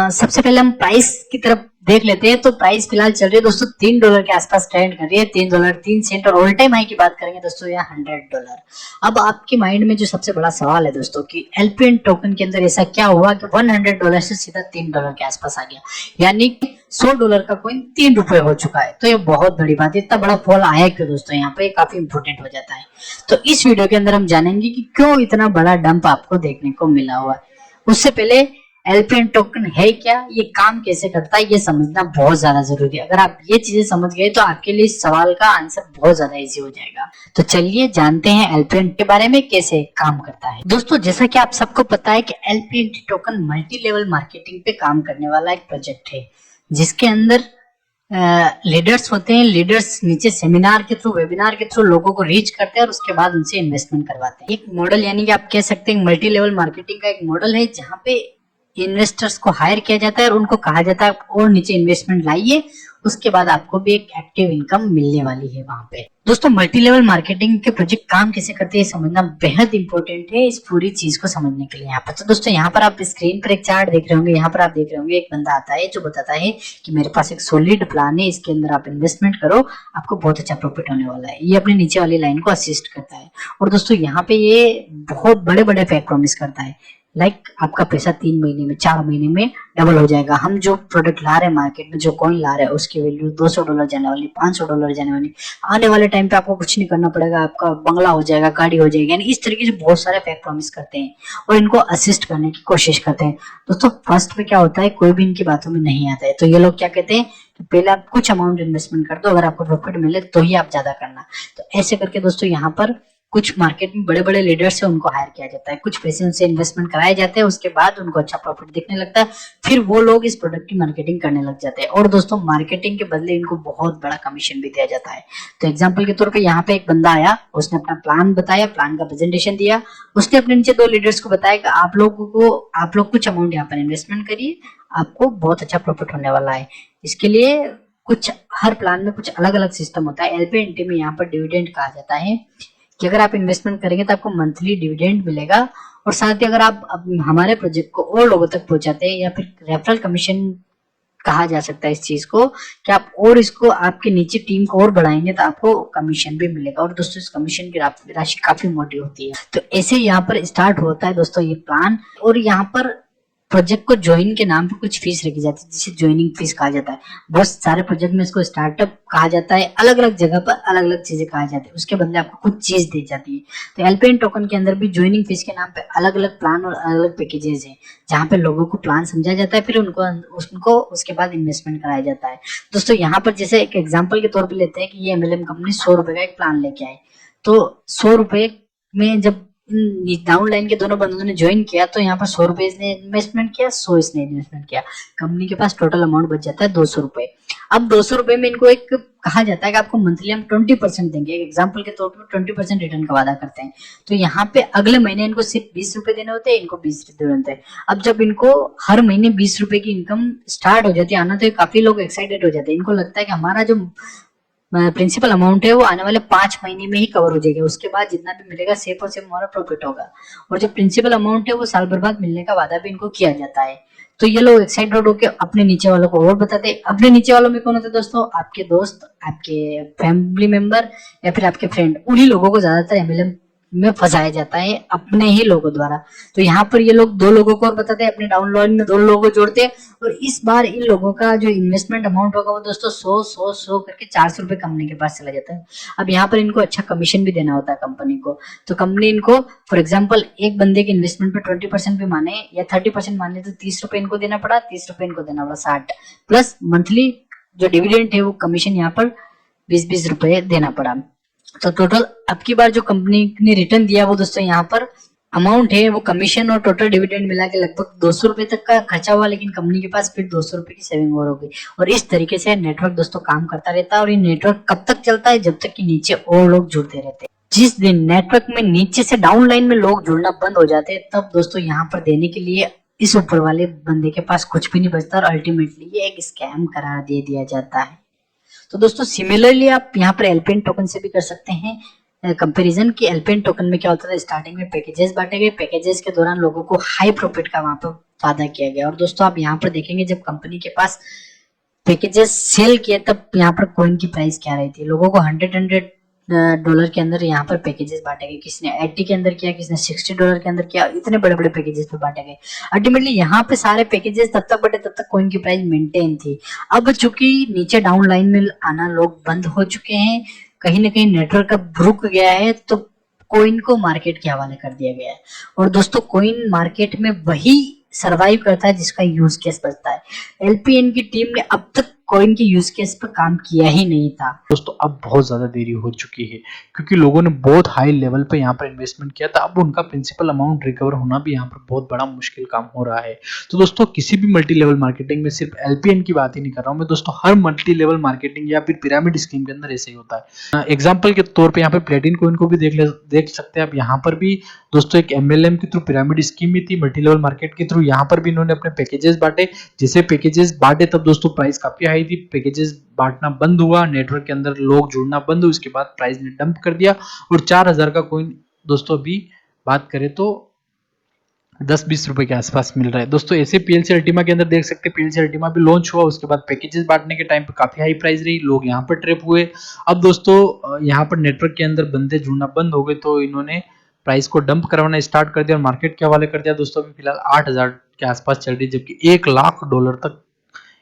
सबसे पहले हम प्राइस की तरफ देख लेते हैं। तो प्राइस फिलहाल चल रही है दोस्तों $3 के आसपास ट्रेंड कर रही है, $3.03 और ऑल टाइम हाई की बात करेंगे दोस्तों यहाँ $100। अब आपके माइंड में जो सबसे बड़ा सवाल है दोस्तों कि एलपीएन टोकन के अंदर ऐसा क्या हुआ कि $100 से सीधा $3 के आसपास आ गया, यानी $100 का कॉइन ₹3 हो चुका है। तो ये बहुत बड़ी बात है। इतना बड़ा फॉल आया क्यों दोस्तों, यहाँ पे काफी इंपोर्टेंट हो जाता है। तो इस वीडियो के अंदर हम जानेंगे कि क्यों इतना बड़ा डंप आपको देखने को मिला हुआ है। उससे पहले एलपीएन टोकन है क्या, ये काम कैसे करता है, ये समझना बहुत ज्यादा जरूरी है। अगर आप ये चीजें समझ गए तो आपके लिए इस सवाल का आंसर बहुत ज्यादा इजी हो जाएगा। तो चलिए जानते हैं एलपीएन के बारे में कैसे काम करता है। दोस्तों जैसा कि आप सबको पता है कि LPN token multi level marketing पे काम करने वाला एक प्रोजेक्ट है, जिसके अंदर लीडर्स होते हैं। लीडर्स नीचे सेमिनार के थ्रू, वेबिनार के थ्रू लोगों को रीच करते हैं और उसके बाद उनसे इन्वेस्टमेंट करवाते हैं। एक मॉडल यानी कि आप कह सकते हैं मल्टी लेवल मार्केटिंग का एक मॉडल है, जहाँ पे इन्वेस्टर्स को हायर किया जाता है और उनको कहा जाता है और नीचे इन्वेस्टमेंट लाइए, उसके बाद आपको भी एक एक्टिव इनकम मिलने वाली है वहां पे। दोस्तों मल्टी लेवल मार्केटिंग के प्रोजेक्ट काम कैसे करते हैं समझना बेहद इंपॉर्टेंट है इस पूरी चीज को समझने के लिए। यहाँ पर तो दोस्तों यहाँ पर आप स्क्रीन पर एक चार्ट देख रहे होंगे, यहाँ पर आप देख रहे होंगे एक बंदा आता है जो बताता है कि मेरे पास एक सॉलिड प्लान है, इसके अंदर आप इन्वेस्टमेंट करो, आपको बहुत अच्छा प्रॉफिट होने वाला है। ये अपने नीचे वाली लाइन को असिस्ट करता है। और दोस्तों यहाँ पे ये बहुत बड़े बड़े फैक्ट प्रॉमिस करता है, लाइक आपका पैसा 3 महीने में, 4 महीने में डबल हो जाएगा। हम जो प्रोडक्ट ला रहे हैं मार्केट में, जो कॉइन ला रहे हैं, उसकी वैल्यू $200 जाने वाली, $500 जाने वाली। आने वाले टाइम पे आपको कुछ नहीं करना पड़ेगा, आपका बंगला हो जाएगा, गाड़ी हो जाएगी। यानी इस तरीके से बहुत सारे फैक्ट प्रॉमिस करते हैं और इनको असिस्ट करने की कोशिश करते हैं। दोस्तों फर्स्ट में क्या होता है, कोई भी इनकी बातों में नहीं आता है। तो ये लोग क्या कहते हैं कि पहले आप कुछ अमाउंट इन्वेस्टमेंट कर दो, अगर आपको प्रॉफिट मिले तो ही आप ज्यादा करना। तो ऐसे करके दोस्तों यहाँ पर कुछ मार्केट में बड़े बड़े लीडर्स है, उनको हायर किया जाता है, कुछ पैसे उनसे इन्वेस्टमेंट कराए जाते हैं, उसके बाद उनको अच्छा प्रॉफिट दिखने लगता है, फिर वो लोग इस प्रोडक्ट की मार्केटिंग करने लग जाते हैं। और दोस्तों मार्केटिंग के बदले इनको बहुत बड़ा कमीशन भी दिया जाता है। तो एग्जांपल के तौर पे यहाँ पे एक बंदा आया, उसने अपना प्लान बताया, प्लान का प्रेजेंटेशन दिया, उसने अपने नीचे 2 लीडर्स को बताया कि आप लोग कुछ अमाउंट यहाँ पर इन्वेस्टमेंट करिए, आपको बहुत अच्छा प्रॉफिट होने वाला है। इसके लिए कुछ हर प्लान में कुछ अलग अलग सिस्टम होता है। एलपीएनटी में यहाँ पर डिविडेंड कहा जाता है कि अगर आप इन्वेस्टमेंट करेंगे तो आपको मंथली डिविडेंड मिलेगा। और साथ ही अगर आप हमारे प्रोजेक्ट को और लोगों तक पहुंचाते हैं, या फिर रेफरल कमीशन कहा जा सकता है इस चीज को, कि आप और इसको आपके नीचे टीम को और बढ़ाएंगे तो आपको कमीशन भी मिलेगा। और दोस्तों इस कमीशन की राशि काफी मोटी होती है। तो ऐसे यहाँ पर स्टार्ट होता है दोस्तों ये प्लान। और यहाँ पर प्रोजेक्ट को ज्वाइन के नाम पे कुछ फीस रखी जाती है, जिसे ज्वाइनिंग फीस कहा जाता है। बहुत सारे प्रोजेक्ट में इसको स्टार्टअप कहा जाता है, अलग अलग जगह पर अलग अलग चीजें कहा जाती है, उसके बदले आपको कुछ चीज दी जाती है। तो एलपीएन टोकन के अंदर भी ज्वाइनिंग फीस के नाम पे अलग अलग प्लान और अलग अलग पैकेजेस हैं, जहाँ पे लोगों को प्लान समझाया जाता है, फिर उनको उसके बाद इन्वेस्टमेंट कराया जाता है। दोस्तों यहाँ पर जैसे एक एग्जाम्पल के तौर पर लेते हैं कि ये एमएलएम कंपनी $100 का एक प्लान लेके आए। तो $100 में जब डाउन लाइन के दोनों बंदों ने ज्वाइन किया, तो यहाँ पर $100 इसने इन्वेस्टमेंट किया, 100 इसने इन्वेस्टमेंट किया, कंपनी के पास टोटल अमाउंट बच जाता है $200। अब $200 में इनको एक कहा जाता है कि आपको मंथली हम 20% देंगे। एक एग्जांपल के तौर पर 20% रिटर्न का वादा करते हैं। तो यहाँ पे अगले महीने इनको सिर्फ $20 देने होते हैं, इनको $20 देने होते हैं। अब जब इनको हर महीने $20 की इनकम स्टार्ट हो जाती है आना, तो काफी लोग एक्साइटेड हो जाते हैं। इनको लगता है कि हमारा जो प्रिंसिपल अमाउंट है वो आने वाले 5 महीने में ही कवर हो जाएगा, उसके बाद जितना भी मिलेगा सिर्फ और सिर्फ हमारा प्रॉफिट होगा। और जो प्रिंसिपल अमाउंट है वो साल भर बाद मिलने का वादा भी इनको किया जाता है। तो ये लोग एक्साइटेड होकर अपने नीचे वालों को और बताते हैं। अपने नीचे वालों में कौन होते हैं दोस्तों, आपके दोस्त, आपके फैमिली मेंबर या फिर आपके फ्रेंड। उन्हीं लोगों को ज्यादातर एमएलएम में फंसाया जाता है अपने ही लोगों द्वारा। तो यहाँ पर ये लोग 2 लोगों को और बताते हैं, अपने डाउनलोड में 2 लोगों को जोड़ते हैं, और इस बार इन लोगों का जो इन्वेस्टमेंट अमाउंट होगा वो दोस्तों 100 करके $400 कंपनी के पास चला जाता है। अब यहाँ पर इनको अच्छा कमीशन भी देना होता है कंपनी को। तो कंपनी इनको फॉर एग्जाम्पल एक बंदे के इन्वेस्टमेंट पे 20% भी माने या 30% माने, तो $30 इनको देना पड़ा, $30 इनको देना पड़ा, 60 प्लस मंथली जो डिविडेंड है वो कमीशन यहाँ पर $20 देना पड़ा। तो टोटल अब की बार जो कंपनी ने रिटर्न दिया वो दोस्तों यहाँ पर अमाउंट है वो कमीशन और टोटल डिविडेंड मिला के लगभग $200 तक का खर्चा हुआ, लेकिन कंपनी के पास फिर $200 की सेविंग और हो गई। और इस तरीके से नेटवर्क दोस्तों काम करता रहता है। और ये नेटवर्क कब तक चलता है, जब तक कि नीचे और लोग जुड़ते रहते हैं। जिस दिन नेटवर्क में नीचे से डाउन लाइन में लोग जुड़ना बंद हो जाते हैं, तब दोस्तों यहाँ पर देने के लिए इस ऊपर वाले बंदे के पास कुछ भी नहीं बचता और अल्टीमेटली ये एक स्कैम करार दे दिया जाता है। तो दोस्तों सिमिलरली आप यहाँ पर एलपीएन टोकन से भी कर सकते हैं। कंपैरिजन कि एलपीएन टोकन में क्या होता था, स्टार्टिंग में पैकेजेस बांटे गए, पैकेजेस के दौरान लोगों को हाई प्रॉफिट का वहां पर वादा किया गया। और दोस्तों आप यहाँ पर देखेंगे जब कंपनी के पास पैकेजेस सेल किए तब यहाँ पर कॉइन की प्राइस क्या रही थी, लोगों को 100 डॉलर के अंदर यहाँ पर पैकेजेस बांटे गए, किसने 80 के अंदर किया, किसने 60 डॉलर के अंदर किया, इतने बड़े बड़े पैकेजेस पे बांटे गए। अल्टीमेटली यहाँ पे सारे पैकेजेस तब तक बटे तब तक कॉइन की प्राइस मेंटेन थी। अब चूंकि नीचे डाउन लाइन में आना लोग बंद हो चुके हैं, कहीं ना कहीं नेटवर्क अब रुक गया है, तो कॉइन को मार्केट के हवाले कर दिया गया है। और दोस्तों कॉइन मार्केट में वही सरवाइव करता है जिसका यूज केस बचता है। एलपीएन की टीम ने अब तक कॉइन के यूज केस पर काम किया ही नहीं था। दोस्तों अब बहुत ज्यादा देरी हो चुकी है, क्योंकि लोगों ने बहुत हाई लेवल पे यहाँ पर इन्वेस्टमेंट किया था। अब उनका प्रिंसिपल अमाउंट रिकवर होना भी यहाँ पर बहुत बड़ा मुश्किल काम हो रहा है। तो दोस्तों किसी भी मल्टी लेवल मार्केटिंग में सिर्फ एलपीएन की बात ही नहीं कर रहा हूँ मैं दोस्तों, हर मल्टी लेवल मार्केटिंग या फिर पिरामिड स्कीम के अंदर ऐसे ही होता है। एग्जाम्पल के तौर पर यहाँ पे प्लेटिन कॉइन को भी देख सकते हैं आप। यहाँ पर भी दोस्तों एक एमएलएम के थ्रू पिरामिड स्कीम भी थी, मल्टी लेवल मार्केट के थ्रू यहाँ पर भी इन्होंने अपने पैकेजेस बांटे। जैसे पैकेजेस बांटे तब दोस्तों प्राइस काफी हाई थी, पैकेजेस बांटना बंद हुआ, नेटवर्क के अंदर लोग जुड़ना बंद हुए, उसके बाद प्राइस ने डंप कर दिया और 4000 का कॉइन दोस्तों अभी बात करें तो 10-20 रुपए के आसपास मिल रहा है। दोस्तों ऐसे पीएलसी अल्टीमा के अंदर देख सकते हैं, पीएलसी अल्टीमा भी लॉन्च हुआ, उसके बाद पैकेजेस बांटने के टाइम पे काफी हाई प्राइस रही, लोग यहाँ पर ट्रैप हुए। अब दोस्तों यहाँ पर नेटवर्क के अंदर बंदे जुड़ना बंद हो गए, तो इन्होंने प्राइस को डंप करवाना स्टार्ट कर दिया और मार्केट के हवाले कर दिया। दोस्तों अभी फिलहाल 8000 के आसपास चल रही है, जबकि $1,00,000 तक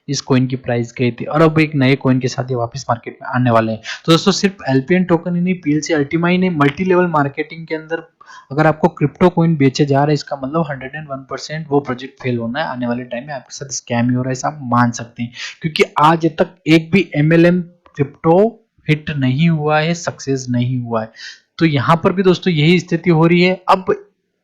इस कॉइन की प्राइस गई थी और अब एक नए कॉइन के साथ ये वापस मार्केट में आने वाले हैं। तो दोस्तों सिर्फ एलपीएन टोकन ही नहीं, पीएलसी अल्टीमा ही नहीं, मल्टी लेवल मार्केटिंग के अंदर अगर आपको क्रिप्टो कॉइन बेचे जा रहे हैं, इसका मतलब 101% वो प्रोजेक्ट फेल होना है। आने वाले टाइम में आपके साथ स्कैम ही हो रहा है, ऐसा आप मान सकते हैं, क्योंकि आज तक एक भी एमएलएम क्रिप्टो हिट नहीं हुआ है, सक्सेस नहीं हुआ है। तो यहाँ पर भी दोस्तों यही स्थिति हो रही है। अब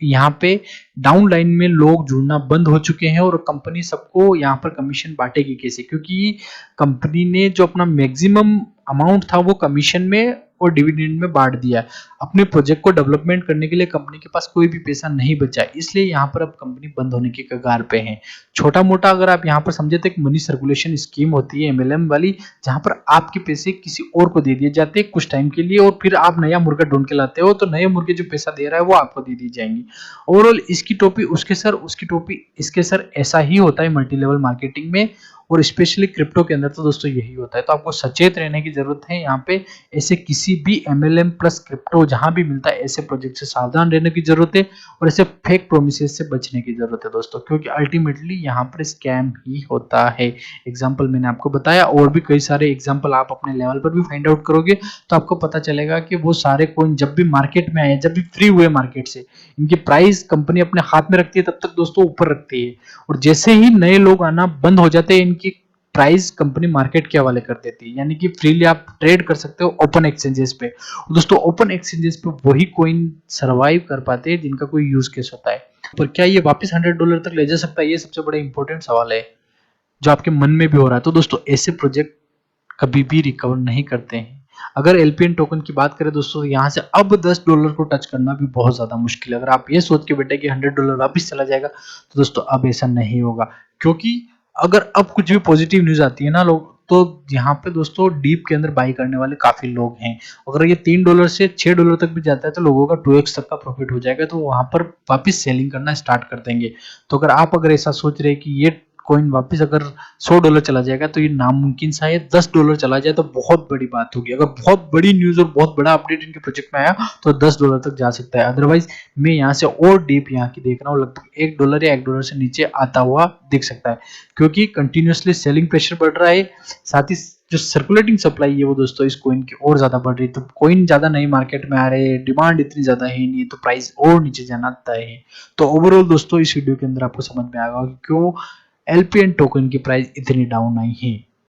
यहाँ पे डाउन लाइन में लोग जुड़ना बंद हो चुके हैं और कंपनी सबको यहाँ पर कमीशन बांटेगी कैसे, क्योंकि कंपनी ने जो अपना मैक्सिमम अमाउंट था वो कमीशन में और डिविडेंड में बांट दिया। अपने प्रोजेक्ट को डेवलपमेंट करने के लिए कंपनी के पास कोई भी पैसा नहीं बचा, इसलिए यहाँ पर अब कंपनी बंद होने के कगार पे है। छोटा मोटा अगर आप यहाँ पर समझे तो एक मनी सर्कुलेशन स्कीम होती है एमएलएम वाली, जहां पर आपके पैसे किसी और को दे दिए जाते हैं कुछ टाइम के लिए, और फिर आप नया मुर्गा ढूंढ के लाते हो, तो नए मुर्गे जो पैसा दे रहा है वो आपको दे दी जाएंगी। ओवरऑल इसकी टोपी उसके सर, उसकी टोपी इसके सर, ऐसा ही होता है मल्टी लेवल मार्केटिंग में और स्पेशली क्रिप्टो के अंदर तो दोस्तों यही होता है। तो आपको सचेत रहने की जरूरत है। यहाँ पे ऐसे किसी भी एमएलएम प्लस क्रिप्टो जहां भी मिलता है, ऐसे प्रोजेक्ट से सावधान रहने की जरूरत है और ऐसे फेक प्रोमिसेस से बचने की जरूरत है दोस्तों, क्योंकि अल्टीमेटली यहाँ पर स्कैम ही होता है। एग्जाम्पल मैंने आपको बताया, और भी कई सारे एग्जाम्पल आप अपने लेवल पर भी फाइंड आउट करोगे तो आपको पता चलेगा कि वो सारे कॉइन जब भी मार्केट में आए, जब भी फ्री हुए मार्केट से, इनकी प्राइस कंपनी अपने हाथ में रखती है तब तक दोस्तों ऊपर रखती है, और जैसे ही नए लोग आना बंद हो जाते हैं इनकी प्राइस कंपनी मार्केट के हवाले कर देती है। यानी कि फ्रीली आप ट्रेड कर सकते हो ओपन एक्सचेंजेस पे। दोस्तों ओपन एक्सचेंजेस पे वही कॉइन सरवाइव कर पाते हैं जिनका कोई यूज केस होता है। पर क्या ये वापस $100 तक ले जा सकता है, ये सबसे बड़ा इंपॉर्टेंट सवाल है जो आपके मन में भी हो रहा है। तो दोस्तों ऐसे प्रोजेक्ट कभी भी रिकवर नहीं करते हैं। अगर एलपीएन टोकन की बात करें दोस्तों, यहाँ से अब $10 को टच करना भी बहुत ज्यादा मुश्किल है। अगर आप ये सोच के बैठे कि $100 वापस चला जाएगा, तो दोस्तों अब ऐसा नहीं होगा, क्योंकि अगर अब कुछ भी पॉजिटिव न्यूज आती है ना लोग, तो यहाँ पे दोस्तों डीप के अंदर बाई करने वाले काफी लोग हैं। अगर ये $3 से $6 तक भी जाता है तो लोगों का 2x तक का प्रॉफिट हो जाएगा, तो वहां पर वापस सेलिंग करना स्टार्ट कर देंगे। तो अगर ऐसा सोच रहे कि ये कॉइन वापस अगर $100 चला जाएगा तो ये नामुमकिन सा है, $10 चला जाए तो बहुत बड़ी बात होगी। अगर बहुत बड़ी न्यूज और बहुत बड़ा अपडेट इनके प्रोजेक्ट में आया तो $10 तक जा सकता है। अदरवाइज मैं यहाँ से और डीप यहाँ की देख रहा हूँ, लगभग $1 या $1 से नीचे आता हुआ दिख सकता है, क्योंकि कंटिन्यूसली सेलिंग प्रेशर बढ़ रहा है। साथ ही जो सर्कुलेटिंग सप्लाई है वो दोस्तों इस कॉइन की और ज्यादा बढ़ रही है। तो कॉइन ज्यादा नई मार्केट में आ रहे हैं, डिमांड इतनी ज्यादा है नहीं, तो प्राइस और नीचे जाना तय है। तो ओवरऑल दोस्तों इस वीडियो के अंदर आपको समझ में आएगा कि क्यों एलपीएन टोकन की प्राइस इतनी डाउन आई है।